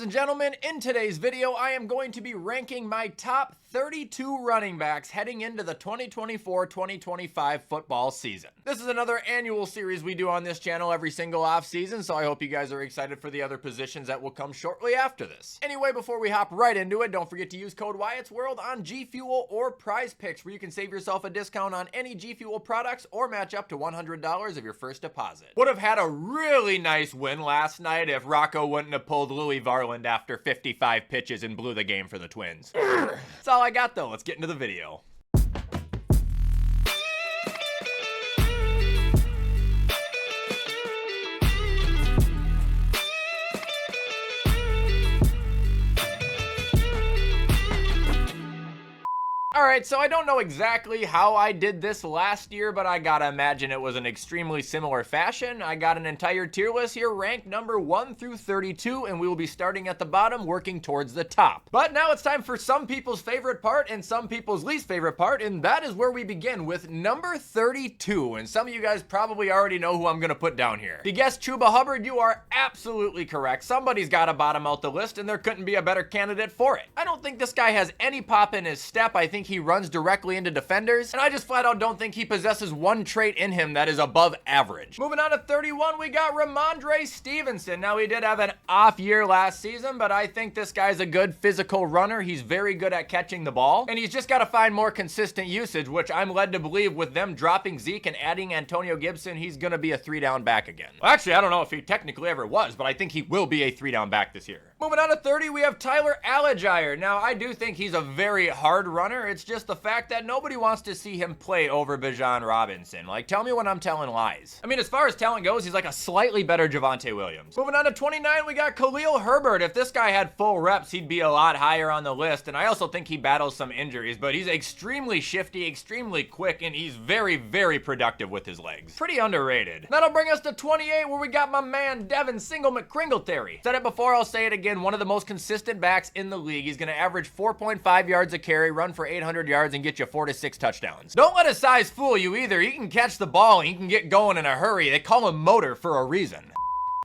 Ladies and gentlemen, in today's video, I am going to be ranking my top 32 running backs heading into the 2024-2025 football season. This is another annual series we do on this channel every single off season, so I hope you guys are excited for the other positions that will come shortly after this. Anyway, before we hop right into it, don't forget to use code WyattzWorld on G Fuel or Prize Picks, where you can save yourself a discount on any G Fuel products or match up to $100 of your first deposit. Would have had a really nice win last night if Rocco wouldn't have pulled Louis Varland after 55 pitches and blew the game for the Twins. That's all I got though. Let's get into the video. Alright, so I don't know exactly how I did this last year, but I gotta imagine it was an extremely similar fashion. I got an entire tier list here ranked number 1 through 32, and we will be starting at the bottom, working towards the top. But now it's time for some people's favorite part and some people's least favorite part, and that is where we begin with number 32. And some of you guys probably already know who I'm gonna put down here. If you guessed Chuba Hubbard, you are absolutely correct. Somebody's gotta bottom out the list, and there couldn't be a better candidate for it. I don't think this guy has any pop in his step. I think he runs directly into defenders, and I just flat out don't think he possesses one trait in him that is above average. Moving on to 31, we got Ramondre Stevenson. Now, he did have an off year last season, but I think this guy's a good physical runner. He's very good at catching the ball, and he's just got to find more consistent usage, which I'm led to believe with them dropping Zeke and adding Antonio Gibson, he's going to be a 3-down back again. Well, actually, I don't know if he technically ever was, but I think he will be a 3-down back this year. Moving on to 30, we have Tyler Algier. Now, I do think he's a very hard runner. It's just the fact that nobody wants to see him play over Bijan Robinson. Like, tell me when I'm telling lies. I mean, as far as talent goes, he's like a slightly better Javonte Williams. Moving on to 29, we got Khalil Herbert. If this guy had full reps, he'd be a lot higher on the list, and I also think he battles some injuries, but he's extremely shifty, extremely quick, and he's very, very productive with his legs. Pretty underrated. That'll bring us to 28, where we got my man Devin Single McCringleterry. Said it before, I'll say it again. One of the most consistent backs in the league. He's going to average 4.5 yards a carry, run for 800 yards, and get you 4 to 6 touchdowns. Don't let his size fool you either. He can catch the ball and he can get going in a hurry. They call him Motor for a reason.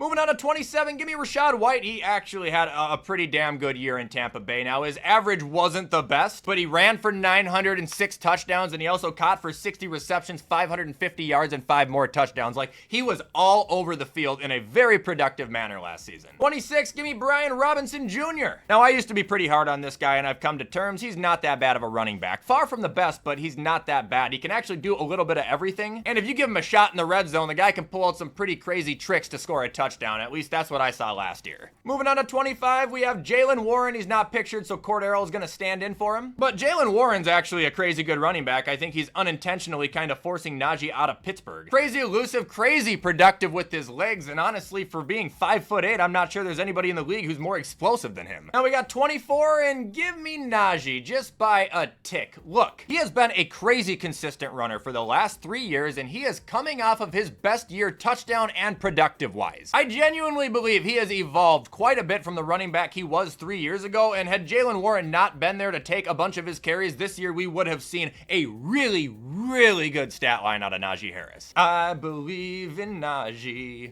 Moving on to 27, give me Rachaad White. He actually had a pretty damn good year in Tampa Bay. Now, his average wasn't the best, but he ran for 906 touchdowns, and he also caught for 60 receptions, 550 yards, and 5 more touchdowns. Like, he was all over the field in a very productive manner last season. 26, give me Brian Robinson Jr. Now, I used to be pretty hard on this guy, and I've come to terms. He's not that bad of a running back. Far from the best, but he's not that bad. He can actually do a little bit of everything, and if you give him a shot in the red zone, the guy can pull out some pretty crazy tricks to score a touchdown. At least that's what I saw last year. Moving on to 25, we have Jaylen Warren. He's not pictured, so Cordero is going to stand in for him. But Jaylen Warren's actually a crazy good running back. I think he's unintentionally kind of forcing Najee out of Pittsburgh. Crazy elusive, crazy productive with his legs, and honestly, for being 5'8", I'm not sure there's anybody in the league who's more explosive than him. Now we got 24, and give me Najee just by a tick. Look, he has been a crazy consistent runner for the last 3 years, and he is coming off of his best year touchdown and productive-wise. I genuinely believe he has evolved quite a bit from the running back he was 3 years ago, and had Jaylen Warren not been there to take a bunch of his carries this year, we would have seen a really, really good stat line out of Najee Harris. I believe in Najee.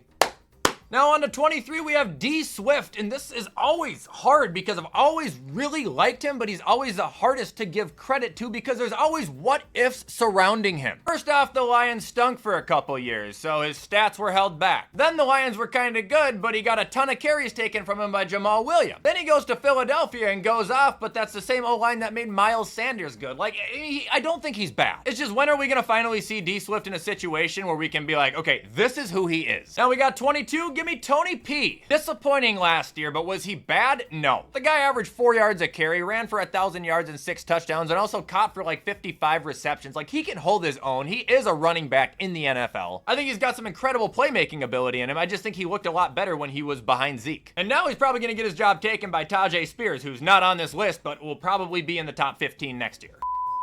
Now on to 23, we have D Swift, and this is always hard because I've always really liked him, but he's always the hardest to give credit to because there's always what ifs surrounding him. First off, the Lions stunk for a couple years, so his stats were held back. Then the Lions were kind of good, but he got a ton of carries taken from him by Jamal Williams. Then he goes to Philadelphia and goes off, but that's the same O-line that made Miles Sanders good. Like, I don't think he's bad. It's just, when are we gonna finally see D Swift in a situation where we can be like, okay, this is who he is. Now we got 22, give me Tony P. Disappointing last year, but was he bad? No. The guy averaged 4 yards a carry, ran for 1,000 yards and 6 touchdowns, and also caught for like 55 receptions. Like, he can hold his own. He is a running back in the NFL. I think he's got some incredible playmaking ability in him. I just think he looked a lot better when he was behind Zeke. And now he's probably gonna get his job taken by Tajay Spears, who's not on this list, but will probably be in the top 15 next year.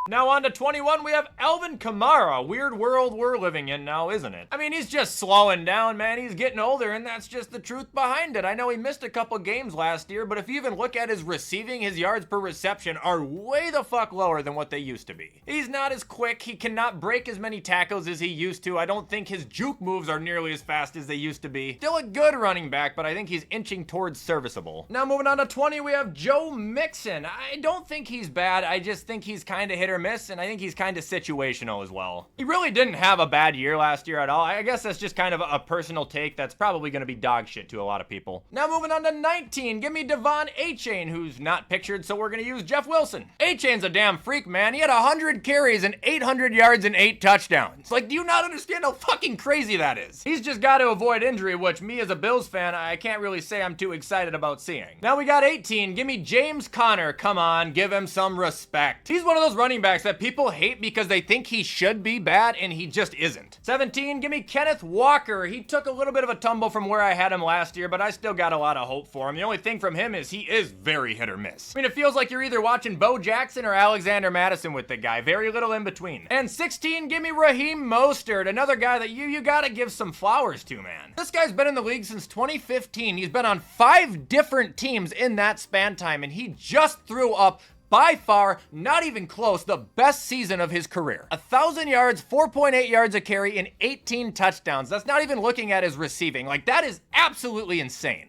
Now on to 21, we have Alvin Kamara. Weird world we're living in now, isn't it? I mean, he's just slowing down, man. He's getting older, and that's just the truth behind it. I know he missed a couple games last year, but if you even look at his receiving, his yards per reception are way the fuck lower than what they used to be. He's not as quick. He cannot break as many tackles as he used to. I don't think his juke moves are nearly as fast as they used to be. Still a good running back, but I think he's inching towards serviceable. Now moving on to 20, we have Joe Mixon. I don't think he's bad. I just think he's kind of hit or miss, and I think he's kind of situational as well. He really didn't have a bad year last year at all. I guess that's just kind of a personal take that's probably going to be dog shit to a lot of people. Now moving on to 19, give me Devon Achane, who's not pictured, so we're going to use Jeff Wilson. Achane's a damn freak, man. He had 100 carries and 800 yards and 8 touchdowns. Like, do you not understand how fucking crazy that is? He's just got to avoid injury, which me as a Bills fan, I can't really say I'm too excited about seeing. Now we got 18, give me James Conner. Come on, give him some respect. He's one of those running backs that people hate because they think he should be bad and he just isn't. 17, give me Kenneth Walker. He took a little bit of a tumble from where I had him last year, but I still got a lot of hope for him. The only thing from him is he is very hit or miss. I mean, it feels like you're either watching Bo Jackson or Alexander Madison with the guy. Very little in between. And 16, give me Raheem Mostert, another guy that you gotta give some flowers to, man. This guy's been in the league since 2015. He's been on 5 different teams in that span time, and he just threw up by far, not even close, the best season of his career. 1,000 yards, 4.8 yards a carry, and 18 touchdowns. That's not even looking at his receiving. Like, that is absolutely insane.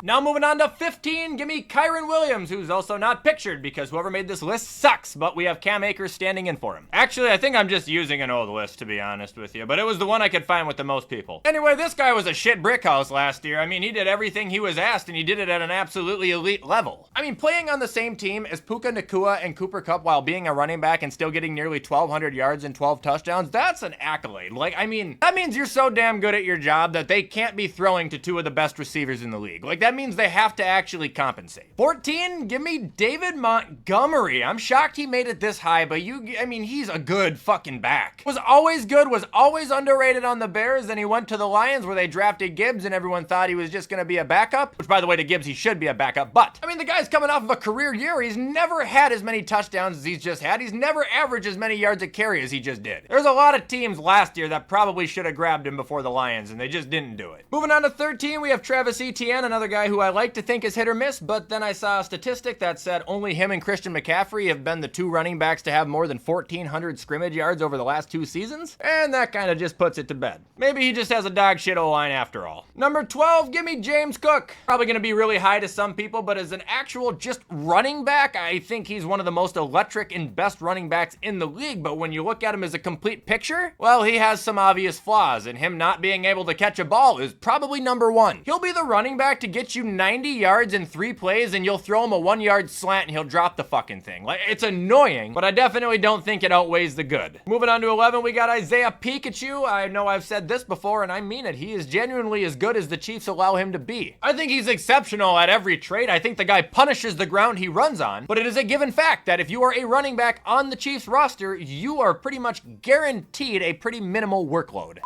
Now moving on to 15, give me Kyron Williams, who's also not pictured because whoever made this list sucks, but we have Cam Akers standing in for him. Actually, I think I'm just using an old list, to be honest with you, but it was the one I could find with the most people. Anyway, this guy was a shit brick house last year. I mean, he did everything he was asked, and he did it at an absolutely elite level. I mean, playing on the same team as Puka Nacua and Cooper Kupp while being a running back and still getting nearly 1,200 yards and 12 touchdowns, that's an accolade. Like, I mean, that means you're so damn good at your job that they can't be throwing to 2 of the best receivers in the league. Like, that means they have to actually compensate. 14, give me David Montgomery. I'm shocked he made it this high, but I mean, he's a good fucking back. Was always good, was always underrated on the Bears, then he went to the Lions where they drafted Gibbs and everyone thought he was just gonna be a backup, which by the way, to Gibbs, he should be a backup, but I mean, the guy's coming off of a career year. He's never had as many touchdowns as he's just had. He's never averaged as many yards a carry as he just did. There's a lot of teams last year that probably should have grabbed him before the Lions, and they just didn't do it. Moving on to 13, we have Travis Etienne, another guy who I like to think is hit or miss, but then I saw a statistic that said only him and Christian McCaffrey have been the 2 running backs to have more than 1,400 scrimmage yards over the last 2 seasons, and that kind of just puts it to bed. Maybe he just has a dog shit O-line after all. Number 12, give me James Cook. Probably gonna be really high to some people, but as an actual just running back, I think he's one of the most electric and best running backs in the league, but when you look at him as a complete picture, well, he has some obvious flaws, and him not being able to catch a ball is probably number 1. He'll be the running back to get you 90 yards in 3 plays, and you'll throw him a 1-yard slant and he'll drop the fucking thing. Like, it's annoying, but I definitely don't think it outweighs the good. Moving on to 11, we got Isaiah Pikachu. I know I've said this before, and I mean it. He is genuinely as good as the Chiefs allow him to be. I think he's exceptional at every trait. I think the guy punishes the ground he runs on, but it is a given fact that if you are a running back on the Chiefs roster, you are pretty much guaranteed a pretty minimal workload.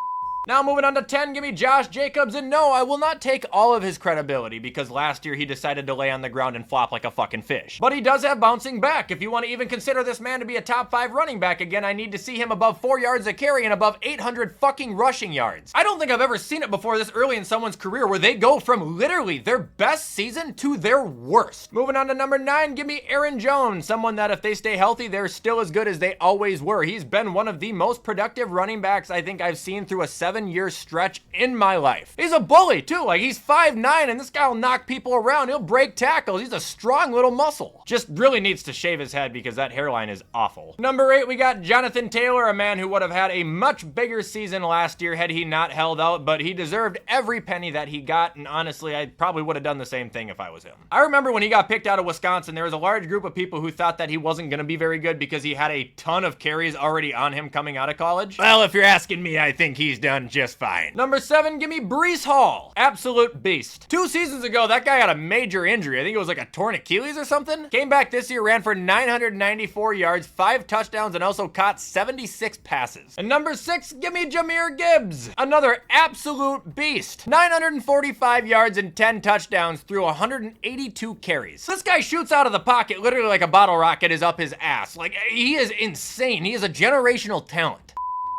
Now moving on to 10, give me Josh Jacobs, and no, I will not take all of his credibility because last year he decided to lay on the ground and flop like a fucking fish. But he does have bouncing back. If you want to even consider this man to be a top 5 running back again, I need to see him above 4 yards a carry and above 800 fucking rushing yards. I don't think I've ever seen it before this early in someone's career where they go from literally their best season to their worst. Moving on to number 9, give me Aaron Jones, someone that if they stay healthy, they're still as good as they always were. He's been one of the most productive running backs I think I've seen through a 7-year stretch in my life. He's a bully too. Like, he's 5'9", and this guy will knock people around. He'll break tackles. He's a strong little muscle. Just really needs to shave his head because that hairline is awful. Number 8, we got Jonathan Taylor, a man who would have had a much bigger season last year had he not held out, but he deserved every penny that he got, and honestly, I probably would have done the same thing if I was him. I remember when he got picked out of Wisconsin, there was a large group of people who thought that he wasn't going to be very good because he had a ton of carries already on him coming out of college. Well, if you're asking me, I think he's done done just fine. Number 7, give me Breece Hall. Absolute beast. 2 seasons ago, that guy had a major injury. I think it was like a torn Achilles or something. Came back this year, ran for 994 yards, 5 touchdowns, and also caught 76 passes. And number 6, give me Jahmyr Gibbs. Another absolute beast. 945 yards and 10 touchdowns through 182 carries. This guy shoots out of the pocket literally like a bottle rocket is up his ass. Like, he is insane. He is a generational talent.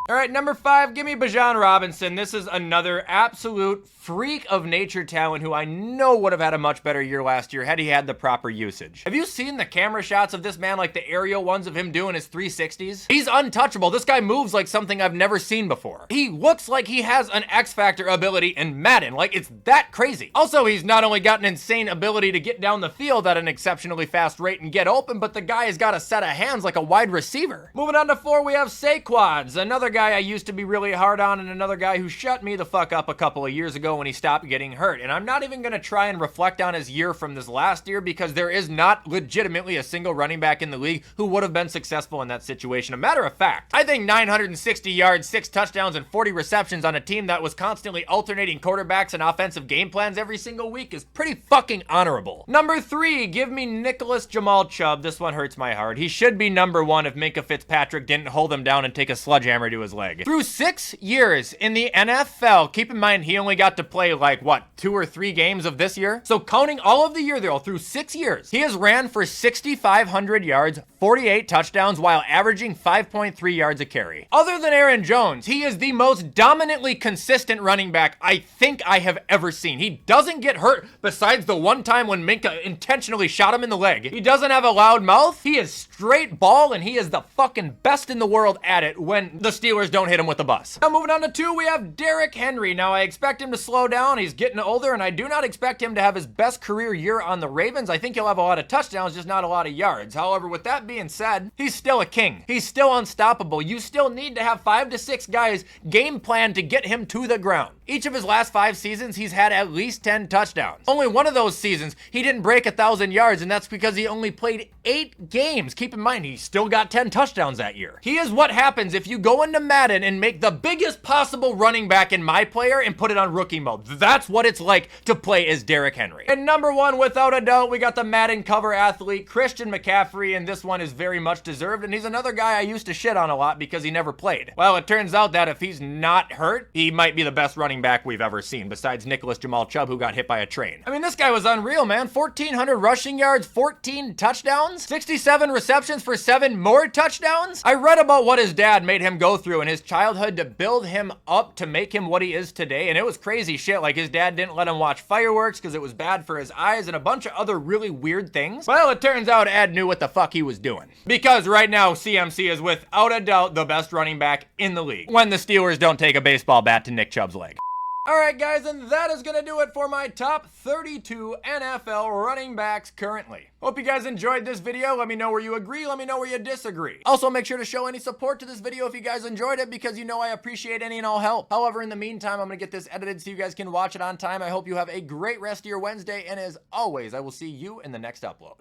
All right, number 5, give me Bijan Robinson. This is another absolute freak of nature talent who I know would have had a much better year last year had he had the proper usage. Have you seen the camera shots of this man, like the aerial ones of him doing his 360s? He's untouchable. This guy moves like something I've never seen before. He looks like he has an X-Factor ability in Madden. Like, it's that crazy. Also, he's not only got an insane ability to get down the field at an exceptionally fast rate and get open, but the guy has got a set of hands like a wide receiver. Moving on to 4, we have Saquads, another guy I used to be really hard on and another guy who shut me the fuck up a couple of years ago when he stopped getting hurt. And I'm not even going to try and reflect on his year from this last year because there is not legitimately a single running back in the league who would have been successful in that situation. A matter of fact, I think 960 yards, 6 touchdowns, and 40 receptions on a team that was constantly alternating quarterbacks and offensive game plans every single week is pretty fucking honorable. Number 3, give me Nicholas Jamal Chubb. This one hurts my heart. He should be number 1 if Minkah Fitzpatrick didn't hold him down and take a sledgehammer to his leg. Through 6 years in the NFL, keep in mind he only got to play like, what, 2 or 3 games of this year? So counting all of the year though, through 6 years, he has ran for 6,500 yards, 48 touchdowns, while averaging 5.3 yards a carry. Other than Aaron Jones, he is the most dominantly consistent running back I think I have ever seen. He doesn't get hurt besides the one time when Minkah intentionally shot him in the leg. He doesn't have a loud mouth. He is straight ball, and he is the fucking best in the world at it when the Steelers don't hit him with the bus. Now moving on to 2, we have Derrick Henry. Now I expect him to slow down. He's getting older, and I do not expect him to have his best career year on the Ravens. I think he'll have a lot of touchdowns, just not a lot of yards. However, with that being said, he's still a king. He's still unstoppable. You still need to have 5 to 6 guys game plan to get him to the ground. Each of his last 5 seasons, he's had at least 10 touchdowns. Only one of those seasons, he didn't break 1,000 yards, and that's because he only played 8 games. Keep in mind, he still got 10 touchdowns that year. He is what happens if you go into Madden and make the biggest possible running back in my player and put it on rookie mode. That's what it's like to play as Derrick Henry. And number 1, without a doubt, we got the Madden cover athlete, Christian McCaffrey, and this one is very much deserved, and he's another guy I used to shit on a lot because he never played. Well, it turns out that if he's not hurt, he might be the best running back we've ever seen, besides Nicholas Jamal Chubb, who got hit by a train. I mean, this guy was unreal, man. 1,400 rushing yards, 14 touchdowns, 67 receptions for 7 more touchdowns. I read about what his dad made him go through in his childhood to build him up to make him what he is today, and it was crazy shit. Like, his dad didn't let him watch fireworks because it was bad for his eyes and a bunch of other really weird things. Well, it turns out Ed knew what the fuck he was doing, because right now CMC is without a doubt the best running back in the league when the Steelers don't take a baseball bat to Nick Chubb's leg. Alright guys, and that is going to do it for my top 32 NFL running backs currently. Hope you guys enjoyed this video. Let me know where you agree, let me know where you disagree. Also, make sure to show any support to this video if you guys enjoyed it, because you know I appreciate any and all help. However, in the meantime, I'm going to get this edited so you guys can watch it on time. I hope you have a great rest of your Wednesday, and as always, I will see you in the next upload.